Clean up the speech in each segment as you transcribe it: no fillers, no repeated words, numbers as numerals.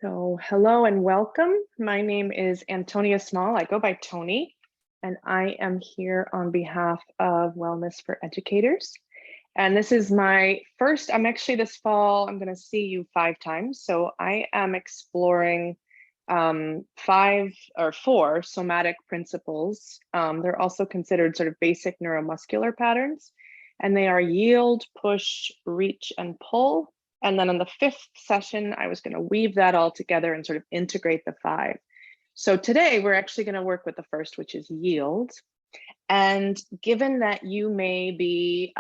So hello and welcome. My name is Antonia Small. I go by Tony, and I am here on behalf of Wellness for Educators. And this is my first, this fall, I'm going to see you 5 times. So I am exploring 4 somatic principles. They're also considered sort of basic neuromuscular patterns, and they are yield, push, reach, and pull. And then on the 5th session, I was going to weave that all together and sort of integrate the 5. So today we're actually going to work with the first, which is yield. And given that you may be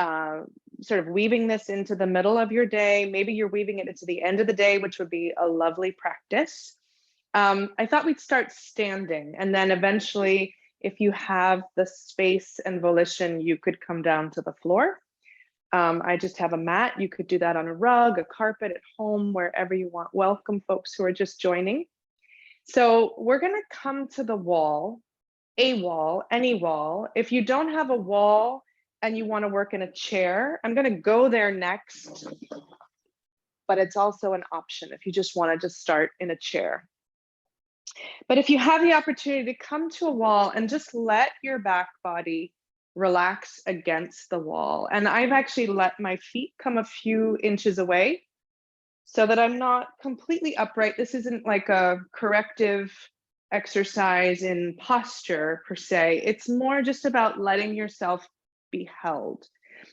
sort of weaving this into the middle of your day, maybe you're weaving it into the end of the day, which would be a lovely practice. I thought we'd start standing, and then eventually, if you have the space and volition, you could come down to the floor. I just have a mat. You could do that on a rug, a carpet, at home, wherever you want. Welcome folks who are just joining. So we're going to come to the wall, a wall, any wall. If you don't have a wall and you want to work in a chair, I'm going to go there next, but it's also an option if you just want to just start in a chair. But if you have the opportunity to come to a wall and just let your back body relax against the wall. And I've actually let my feet come a few inches away so that I'm not completely upright. This isn't like a corrective exercise in posture per se. It's more just about letting yourself be held.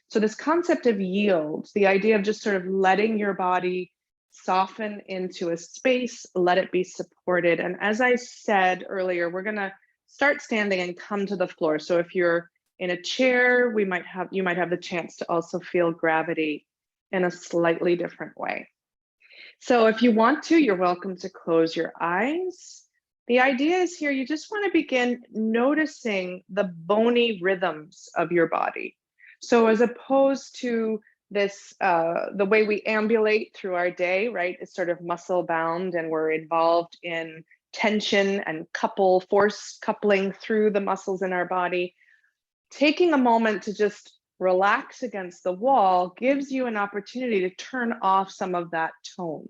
So this concept of yield, the idea of just sort of letting your body soften into a space, let it be supported. And as I said earlier, we're going to start standing and come to the floor. So if you're in a chair, you might have the chance to also feel gravity in a slightly different way. So if you want to, you're welcome to close your eyes. The idea is here, you just want to begin noticing the bony rhythms of your body. So as opposed to this, the way we ambulate through our day, right? It's sort of muscle bound and we're involved in tension and force coupling through the muscles in our body. Taking a moment to just relax against the wall gives you an opportunity to turn off some of that tone,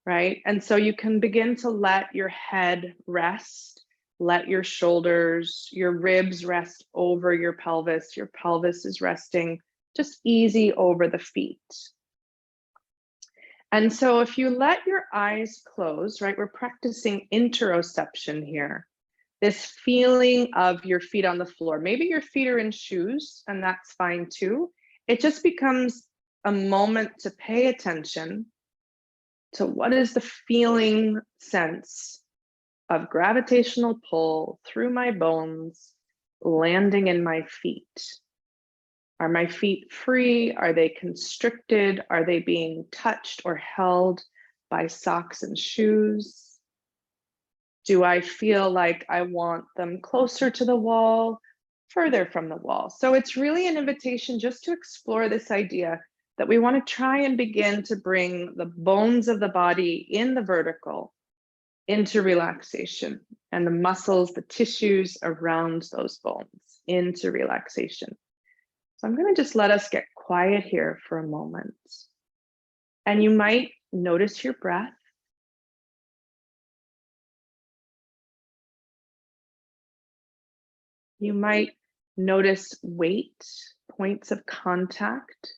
right? And so you can begin to let your head rest, let your shoulders, your ribs rest over your pelvis. Your pelvis is resting just easy over the feet. And so if you let your eyes close, right, we're practicing interoception here. This feeling of your feet on the floor. Maybe your feet are in shoes, and that's fine too. It just becomes a moment to pay attention to what is the feeling sense of gravitational pull through my bones, landing in my feet. Are my feet free? Are they constricted? Are they being touched or held by socks and shoes? Do I feel like I want them closer to the wall, further from the wall? So it's really an invitation just to explore this idea that we want to try and begin to bring the bones of the body in the vertical into relaxation, and the muscles, the tissues around those bones into relaxation. So I'm going to just let us get quiet here for a moment. And you might notice your breath. You might notice weight, points of contact,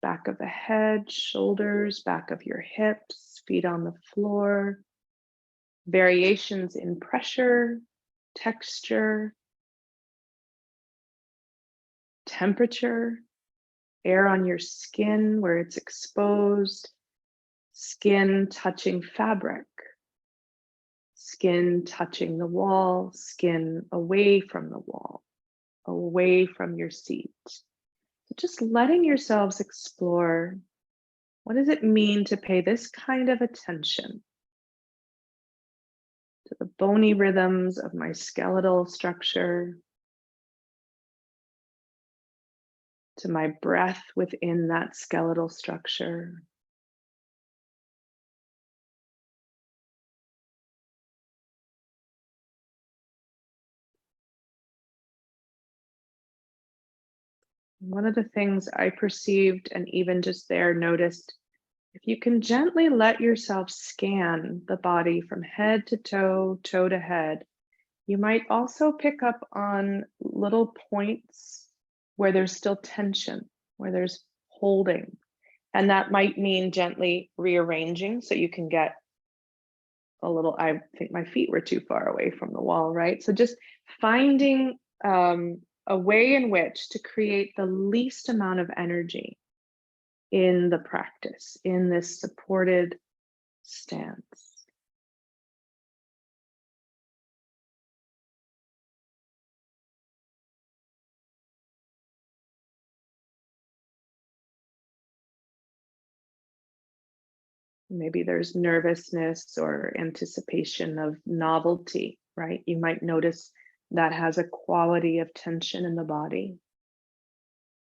back of the head, shoulders, back of your hips, feet on the floor, variations in pressure, texture, temperature, air on your skin where it's exposed, skin touching fabric, skin touching the wall, skin away from the wall, away from your seat. So just letting yourselves explore, what does it mean to pay this kind of attention to the bony rhythms of my skeletal structure, to my breath within that skeletal structure. One of the things I perceived and even just there noticed If you can gently let yourself scan the body from head to toe, toe to head, you might also pick up on little points where there's still tension, where there's holding. And that might mean gently rearranging so you can get a little, I think my feet were too far away from the wall, right? So just finding a way in which to create the least amount of energy in the practice, in this supported stance. Maybe there's nervousness or anticipation of novelty, right? You might notice that has a quality of tension in the body.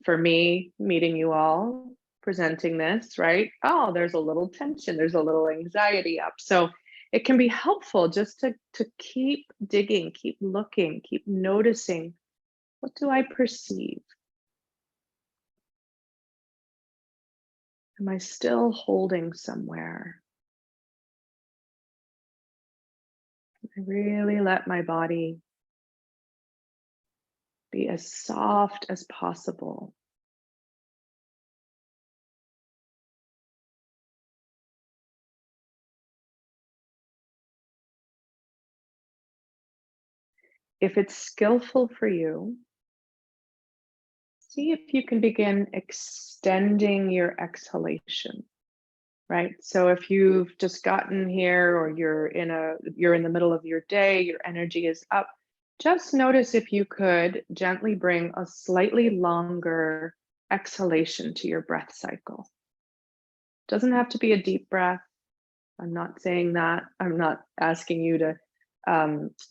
For me, meeting you all, presenting this, right? Oh, there's a little tension, there's a little anxiety up. So it can be helpful just to keep digging, keep looking, keep noticing, what do I perceive? Am I still holding somewhere? I really let my body be as soft as possible. If it's skillful for you, see if you can begin extending your exhalation, right? So if you've just gotten here or you're in the middle of your day, your energy is up, just notice if you could gently bring a slightly longer exhalation to your breath cycle. Doesn't have to be a deep breath. I'm not saying that. I'm not asking you to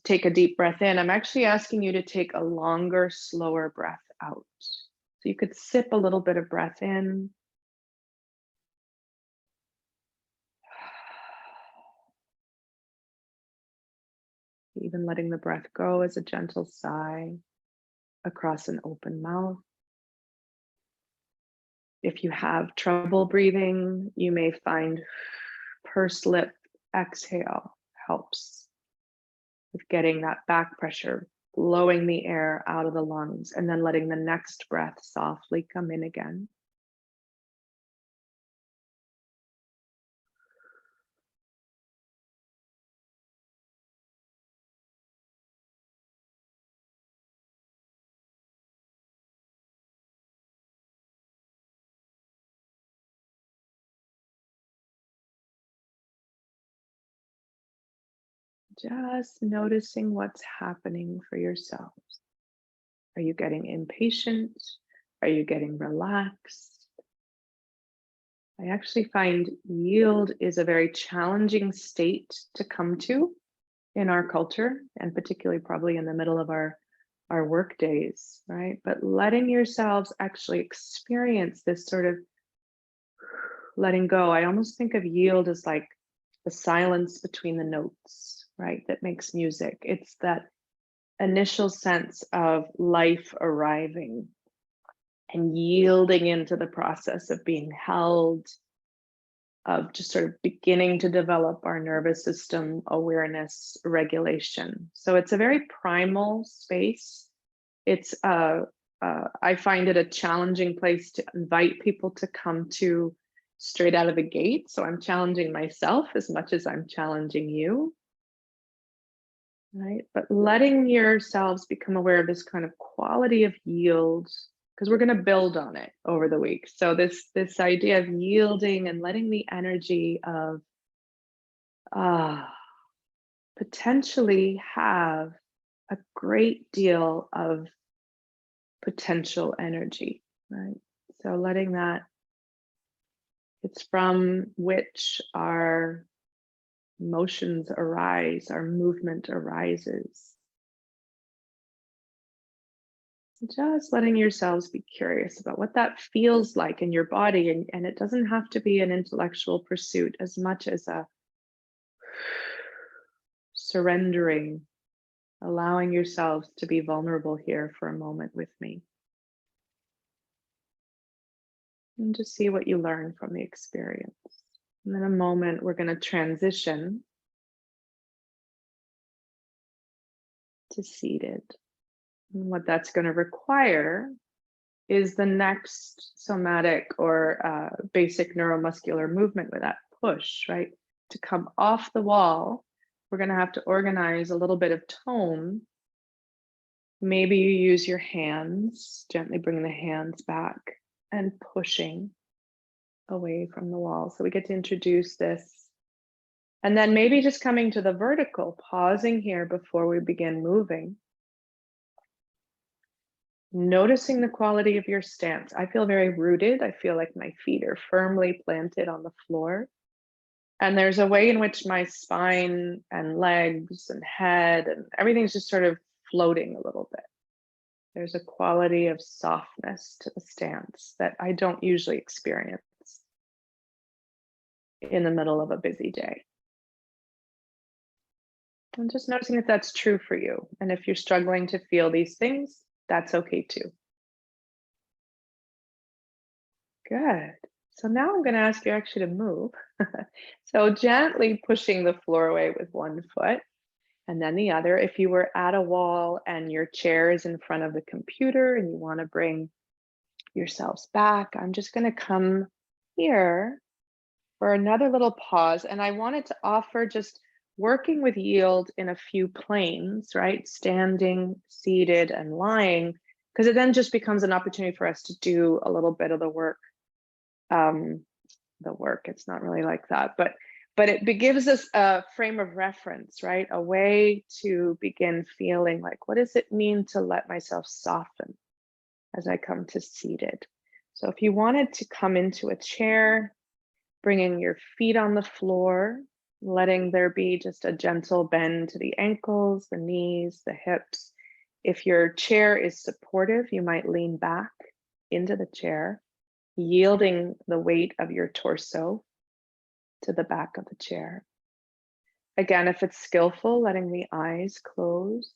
take a deep breath in. I'm actually asking you to take a longer, slower breath out. So you could sip a little bit of breath in. Even letting the breath go as a gentle sigh across an open mouth. If you have trouble breathing, you may find pursed lip exhale helps with getting that back pressure, blowing the air out of the lungs, and then letting the next breath softly come in again. Just noticing what's happening for yourselves. Are you getting impatient? Are you getting relaxed? I actually find yield is a very challenging state to come to in our culture, and particularly probably in the middle of our work days, right? But letting yourselves actually experience this sort of letting go. I almost think of yield as like the silence between the notes, right? That makes music. It's that initial sense of life arriving and yielding into the process of being held, of just sort of beginning to develop our nervous system awareness regulation. So it's a very primal space. It's I find it a challenging place to invite people to come to straight out of the gate. So I'm challenging myself as much as I'm challenging you, right? But letting yourselves become aware of this kind of quality of yield, because we're going to build on it over the week. So this idea of yielding and letting the energy of potentially have a great deal of potential energy, right? So letting that, it's from which our emotions arise, our movement arises. Just letting yourselves be curious about what that feels like in your body. And it doesn't have to be an intellectual pursuit as much as a surrendering, allowing yourselves to be vulnerable here for a moment with me. And just see what you learn from the experience. And in a moment, we're going to transition to seated. And what that's going to require is the next somatic or basic neuromuscular movement with that push, right? To come off the wall, we're going to have to organize a little bit of tone. Maybe you use your hands, gently bringing the hands back and pushing away from the wall. So we get to introduce this. And then maybe just coming to the vertical, pausing here before we begin moving. Noticing the quality of your stance. I feel very rooted. I feel like my feet are firmly planted on the floor. And there's a way in which my spine and legs and head and everything's just sort of floating a little bit. There's a quality of softness to the stance that I don't usually experience in the middle of a busy day. I'm just noticing if that's true for you. And if you're struggling to feel these things, that's okay too. Good. So now I'm going to ask you actually to move. So gently pushing the floor away with one foot and then the other. If you were at a wall and your chair is in front of the computer and you want to bring yourselves back, I'm just going to come here for another little pause. And I wanted to offer just working with yield in a few planes, right? Standing, seated, and lying, because it then just becomes an opportunity for us to do a little bit of the work. It's not really like that, but it gives us a frame of reference, right? A way to begin feeling like, what does it mean to let myself soften as I come to seated? So if you wanted to come into a chair, bringing your feet on the floor, letting there be just a gentle bend to the ankles, the knees, the hips. If your chair is supportive, you might lean back into the chair, yielding the weight of your torso to the back of the chair. Again, if it's skillful, letting the eyes close.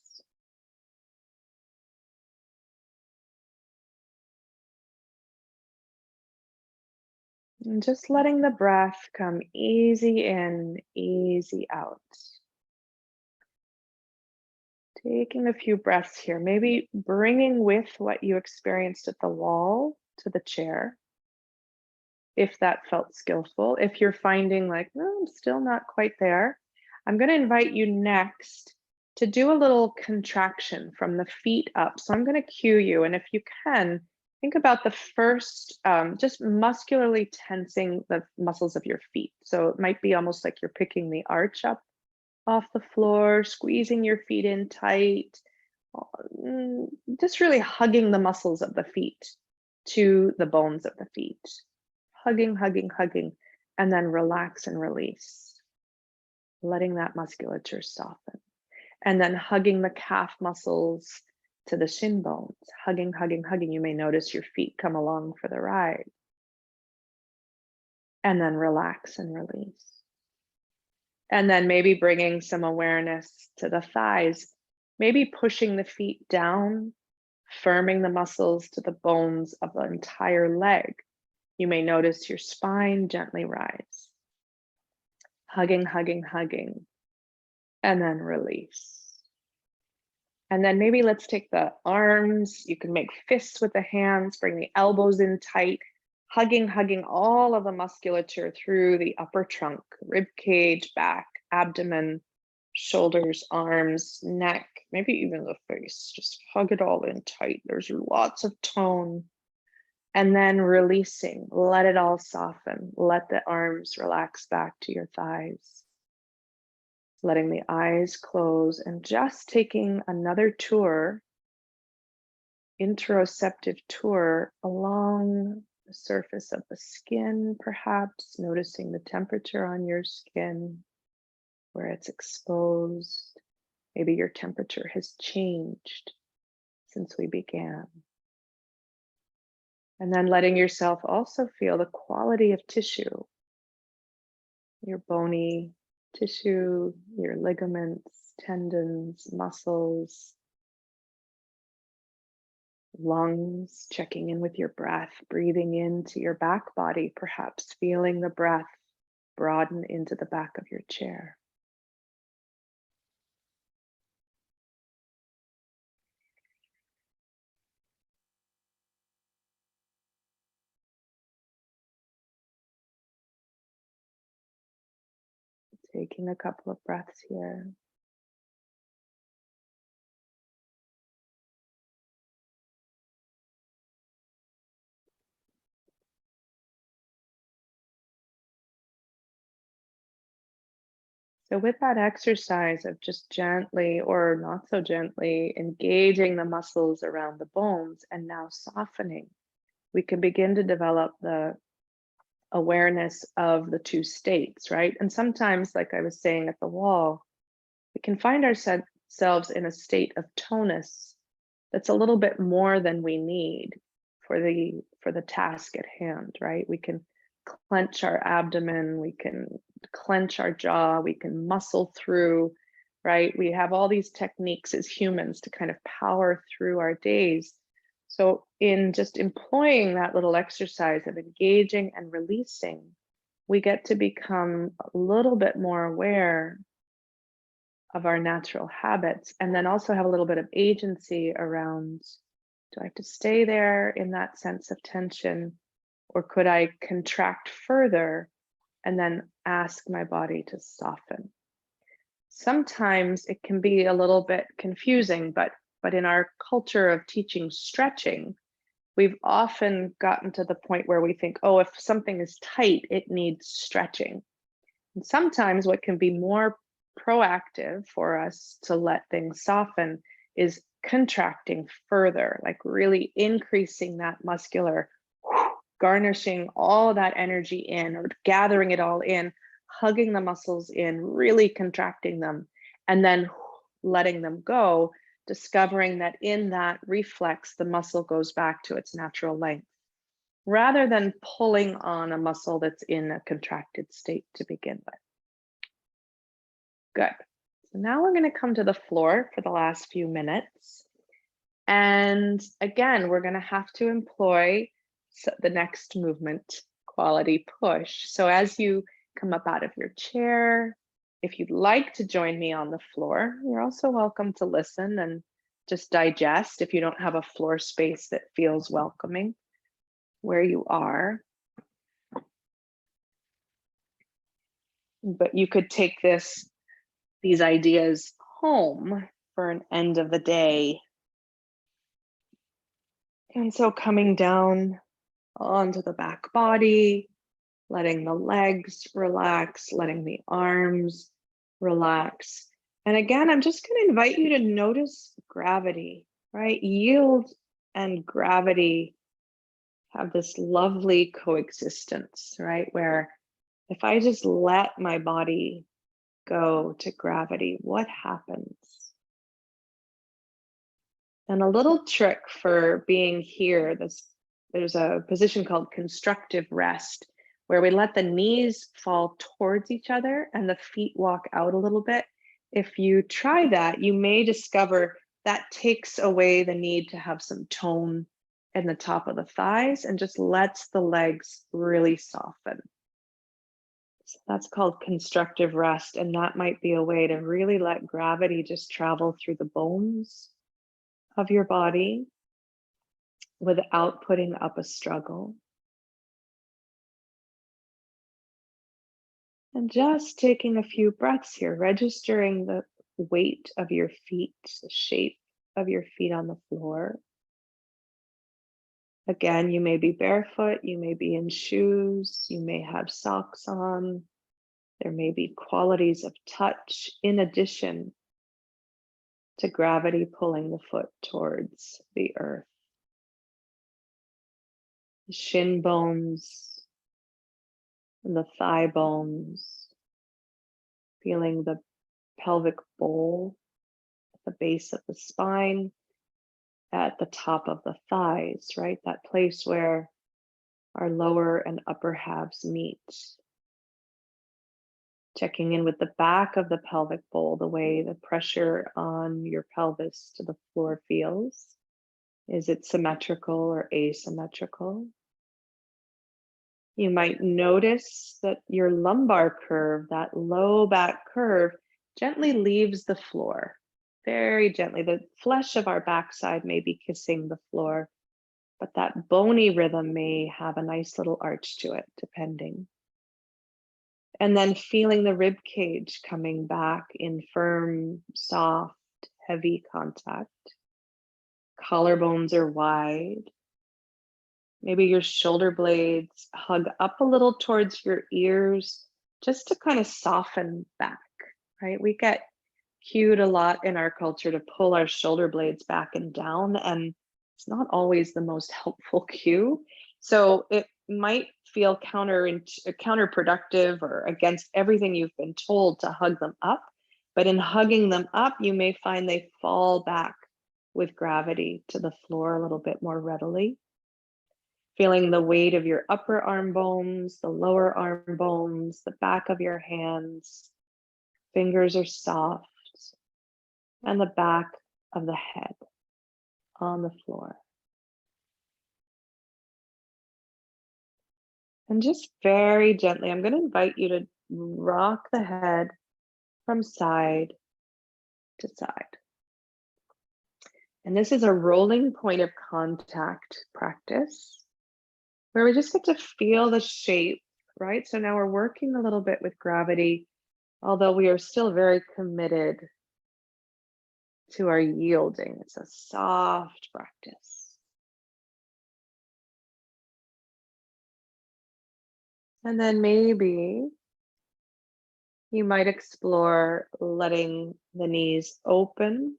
And just letting the breath come easy in, easy out. Taking a few breaths here, maybe bringing with what you experienced at the wall to the chair, if that felt skillful. If you're finding like, no, I'm still not quite there, I'm going to invite you next to do a little contraction from the feet up. So I'm going to cue you, and if you can, think about the first, just muscularly tensing the muscles of your feet. So it might be almost like you're picking the arch up off the floor, squeezing your feet in tight, just really hugging the muscles of the feet to the bones of the feet. Hugging, hugging, hugging, and then relax and release, letting that musculature soften. And then hugging the calf muscles to the shin bones, hugging, hugging, hugging. You may notice your feet come along for the ride. And then relax and release. And then maybe bringing some awareness to the thighs, maybe pushing the feet down, firming the muscles to the bones of the entire leg. You may notice your spine gently rise. Hugging, hugging, hugging, and then release. And then maybe let's take the arms. You can make fists with the hands, bring the elbows in tight, hugging, hugging all of the musculature through the upper trunk, rib cage, back, abdomen, shoulders, arms, neck, maybe even the face. Just hug it all in tight. There's lots of tone. And then releasing, let it all soften. Let the arms relax back to your thighs. Letting the eyes close and just taking another tour, interoceptive tour along the surface of the skin, perhaps noticing the temperature on your skin, where it's exposed. Maybe your temperature has changed since we began. And then letting yourself also feel the quality of tissue, your bony tissue, your ligaments, tendons, muscles, lungs, checking in with your breath, breathing into your back body, perhaps feeling the breath broaden into the back of your chair. Taking a couple of breaths here. So with that exercise of just gently or not so gently engaging the muscles around the bones and now softening, we can begin to develop the awareness of the two states, right? And sometimes, like I was saying at the wall, we can find ourselves in a state of tonus that's a little bit more than we need for the task at hand, right? We can clench our abdomen, we can clench our jaw, we can muscle through, right? We have all these techniques as humans to kind of power through our days. So in just employing that little exercise of engaging and releasing, we get to become a little bit more aware of our natural habits, and then also have a little bit of agency around, do I have to stay there in that sense of tension, or could I contract further and then ask my body to soften? Sometimes it can be a little bit confusing, but in our culture of teaching stretching, we've often gotten to the point where we think, oh, if something is tight, it needs stretching. And sometimes what can be more proactive for us to let things soften is contracting further, like really increasing that muscular, garnishing all that energy in, or gathering it all in, hugging the muscles in, really contracting them, and then letting them go, discovering that in that reflex, the muscle goes back to its natural length, rather than pulling on a muscle that's in a contracted state to begin with. Good. So now we're going to come to the floor for the last few minutes. And again, we're going to have to employ the next movement, quality push. So as you come up out of your chair, if you'd like to join me on the floor, you're also welcome to listen and just digest if you don't have a floor space that feels welcoming where you are. But you could take these ideas home for an end of the day. And so coming down onto the back body, letting the legs relax, letting the arms relax. And again, I'm just going to invite you to notice gravity, right? Yield and gravity have this lovely coexistence, right? Where if I just let my body go to gravity, what happens? And a little trick for being here, there's a position called constructive rest, where we let the knees fall towards each other and the feet walk out a little bit. If you try that, you may discover that takes away the need to have some tone in the top of the thighs and just lets the legs really soften. So that's called constructive rest, and that might be a way to really let gravity just travel through the bones of your body without putting up a struggle. And just taking a few breaths here, registering the weight of your feet, the shape of your feet on the floor. Again, you may be barefoot, you may be in shoes, you may have socks on. There may be qualities of touch in addition to gravity pulling the foot towards the earth. The shin bones and the thigh bones, feeling the pelvic bowl at the base of the spine, at the top of the thighs, right? That place where our lower and upper halves meet. Checking in with the back of the pelvic bowl, the way the pressure on your pelvis to the floor feels. Is it symmetrical or asymmetrical? You might notice that your lumbar curve, that low back curve, gently leaves the floor. Very gently. The flesh of our backside may be kissing the floor, but that bony rhythm may have a nice little arch to it, depending. And then feeling the rib cage coming back in firm, soft, heavy contact. Collarbones are wide. Maybe your shoulder blades hug up a little towards your ears, just to kind of soften back, right? We get cued a lot in our culture to pull our shoulder blades back and down, and it's not always the most helpful cue. So it might feel counterproductive or against everything you've been told to hug them up. But in hugging them up, you may find they fall back with gravity to the floor a little bit more readily. Feeling the weight of your upper arm bones, the lower arm bones, the back of your hands. Fingers are soft, and the back of the head on the floor. And just very gently, I'm going to invite you to rock the head from side to side. And this is a rolling point of contact practice where we just get to feel the shape, right? So now we're working a little bit with gravity, although we are still very committed to our yielding. It's a soft practice. And then maybe you might explore letting the knees open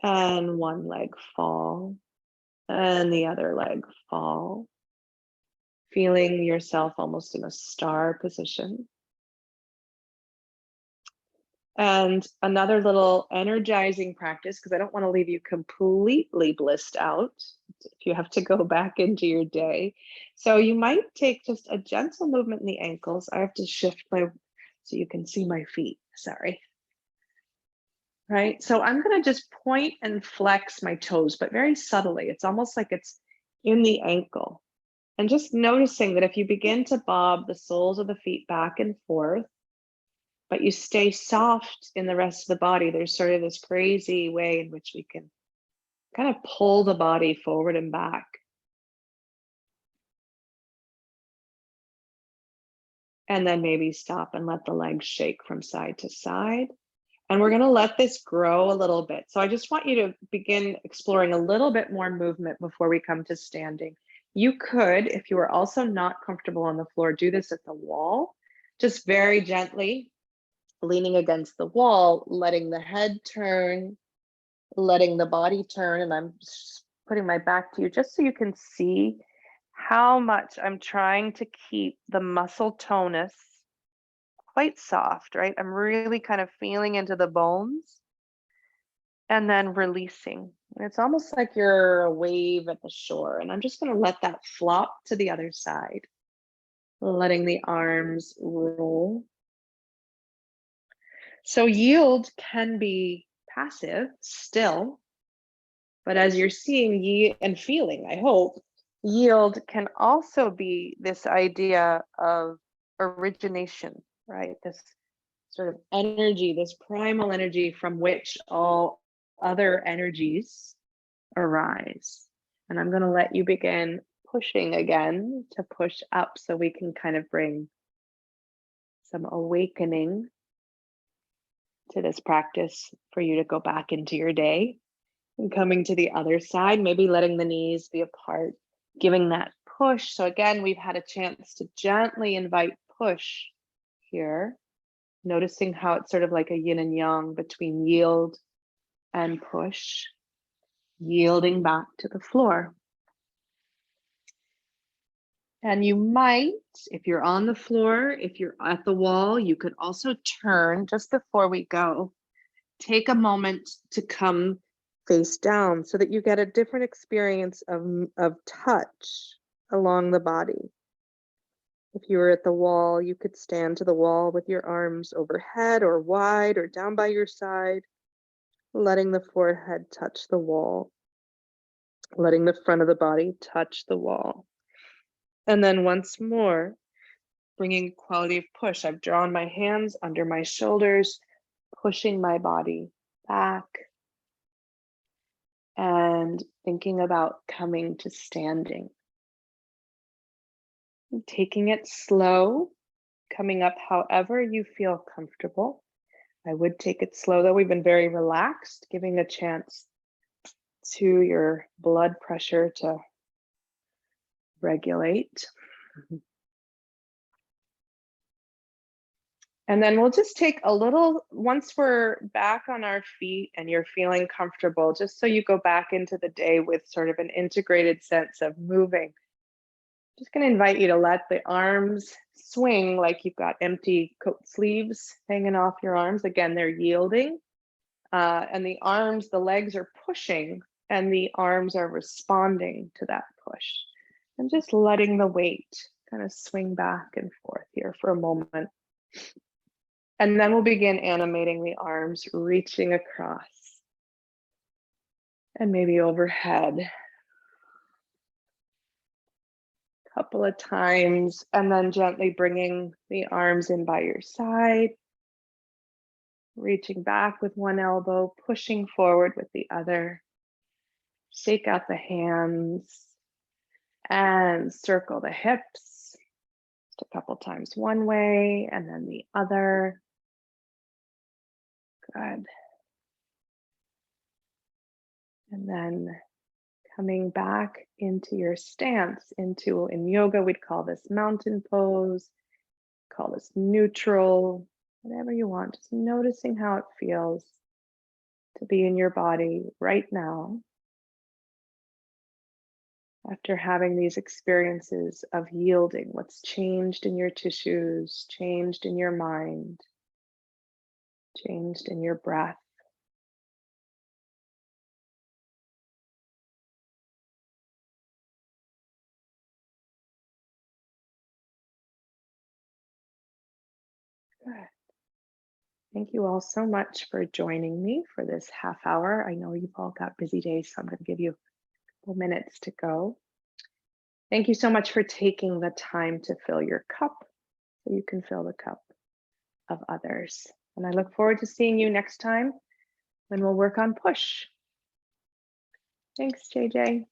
and one leg fall and the other leg fall. Feeling yourself almost in a star position. And another little energizing practice, because I don't want to leave you completely blissed out if you have to go back into your day. So you might take just a gentle movement in the ankles. I have to shift so you can see my feet, sorry. Right, so I'm going to just point and flex my toes, but very subtly. It's almost like it's in the ankle. And just noticing that if you begin to bob the soles of the feet back and forth, but you stay soft in the rest of the body, there's sort of this crazy way in which we can kind of pull the body forward and back. And then maybe stop and let the legs shake from side to side. And we're going to let this grow a little bit. So I just want you to begin exploring a little bit more movement before we come to standing. You could, if you are also not comfortable on the floor, do this at the wall, just very gently leaning against the wall, letting the head turn, letting the body turn. And I'm putting my back to you just so you can see how much I'm trying to keep the muscle tonus quite soft, right? I'm really kind of feeling into the bones and then releasing. And it's almost like you're a wave at the shore. And I'm just going to let that flop to the other side, letting the arms roll. So yield can be passive still, but as you're seeing and feeling, I hope, yield can also be this idea of origination, right? This sort of energy, this primal energy from which all other energies arise. And I'm going to let you begin pushing again to push up so we can kind of bring some awakening to this practice for you to go back into your day. And coming to the other side, maybe letting the knees be apart, giving that push. So again, we've had a chance to gently invite push here, noticing how it's sort of like a yin and yang between yield and push, yielding back to the floor. And you might, if you're on the floor, if you're at the wall, you could also turn just before we go. Take a moment to come face down so that you get a different experience of touch along the body. If you were at the wall, you could stand to the wall with your arms overhead or wide or down by your side, letting the forehead touch the wall, letting the front of the body touch the wall. And then once more, bringing quality of push. I've drawn my hands under my shoulders, pushing my body back and thinking about coming to standing. Taking it slow, coming up however you feel comfortable. I would take it slow though. We've been very relaxed, giving a chance to your blood pressure to regulate. And then we'll just take a little, once we're back on our feet and you're feeling comfortable, just so you go back into the day with sort of an integrated sense of moving. Just going to invite you to let the arms swing like you've got empty coat sleeves hanging off your arms. Again, they're yielding. And the arms, the legs are pushing and the arms are responding to that push. And just letting the weight kind of swing back and forth here for a moment. And then we'll begin animating the arms, reaching across and maybe overhead a couple of times, and then gently bringing the arms in by your side, reaching back with one elbow, pushing forward with the other. Shake out the hands and circle the hips. Just a couple times one way and then the other. Good. And then coming back into your stance, in yoga, we'd call this mountain pose, call this neutral, whatever you want. Just noticing how it feels to be in your body right now after having these experiences of yielding. What's changed in your tissues, changed in your mind, changed in your breath. Good. Thank you all so much for joining me for this half hour. I know you've all got busy days, so I'm going to give you a couple minutes to go. Thank you so much for taking the time to fill your cup so you can fill the cup of others. And I look forward to seeing you next time when we'll work on push. Thanks, JJ.